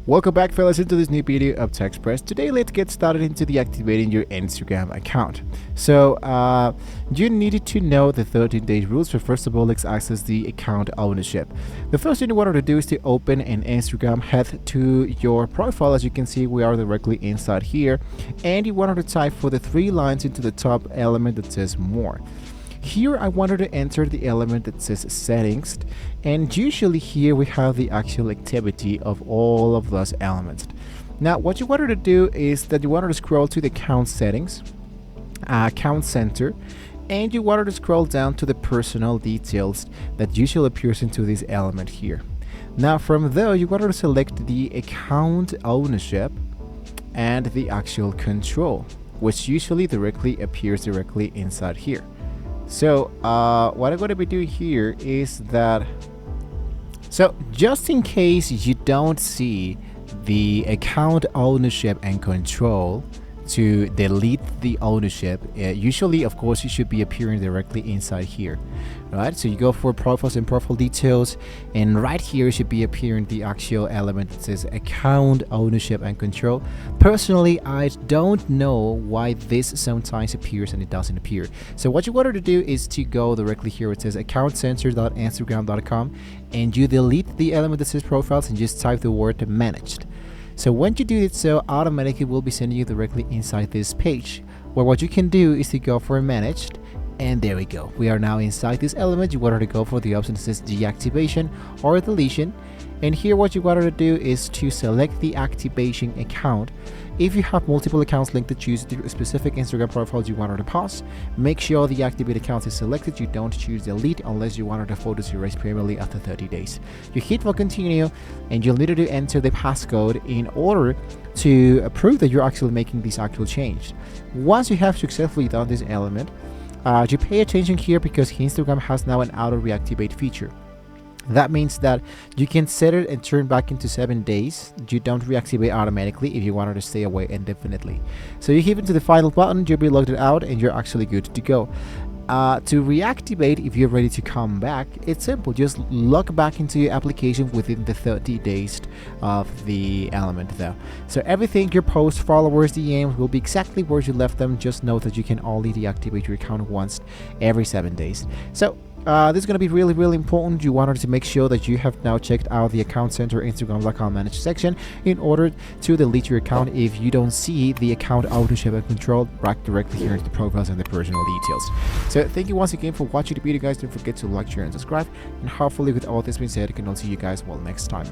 Welcome back, fellas, into this new video of Tech Express. Today let's get started into deactivating your Instagram account. So you needed to know the 13-day rules, but first of all, let's access the account ownership. The first thing you want to do is to open an Instagram, head to your profile. As you can see, we are directly inside here, and you wanted to type for the 3 lines into the top element that says more. Here I wanted to enter the element that says settings, and usually here we have the actual activity of all of those elements. Now what you wanted to do is that you wanted to scroll to the account settings, account center, and you wanted to scroll down to the personal details that usually appears into this element here. Now from there you wanted to select the account ownership and the actual control, which usually appears directly inside here. So what I'm going to be doing here is that, so just in case you don't see the account ownership and control, to delete the ownership, usually of course you should be appearing directly inside here, right? So you go for profiles and profile details, and right here should be appearing the actual element that says account ownership and control. Personally, I don't know why this sometimes appears and it doesn't appear. So what you wanted to do is to go directly here. It says accountcenter.instagram.com, and you delete the element that says profiles and just type the word managed. So when you do it, so automatically will be sending you directly inside this page, where what you can do is to go for managed, and there we go. We are now inside this element. You wanted to go for the option that says deactivation or deletion, and here what you wanted to do is to select the activation account. If you have multiple accounts linked, to choose the specific Instagram profiles you wanted to pause. Make sure the activate account is selected. You don't choose delete unless you wanted the photos to erase permanently after 30 days. You hit for continue, and you'll need to enter the passcode in order to prove that you're actually making this actual change. Once you have successfully done this element, you pay attention here because Instagram has now an auto reactivate feature. That means that you can set it and turn back into 7 days. You don't reactivate automatically if you wanted to stay away indefinitely. So you hit into the final button, you'll be logged out, and you're actually good to go. To reactivate, if you're ready to come back, it's simple. Just log back into your application within the 30 days of the element there. So everything, your posts, followers, DMs will be exactly where you left them. Just note that you can only deactivate your account once every 7 days. So this is going to be really important. You wanted to make sure that you have now checked out the account center Instagram.com manage section in order to delete your account if you don't see the account ownership and control back directly here into the profiles and the personal details. So thank you once again for watching the video, guys. Don't forget to like, share, and subscribe. And hopefully with all this being said, I can all see you guys well next time.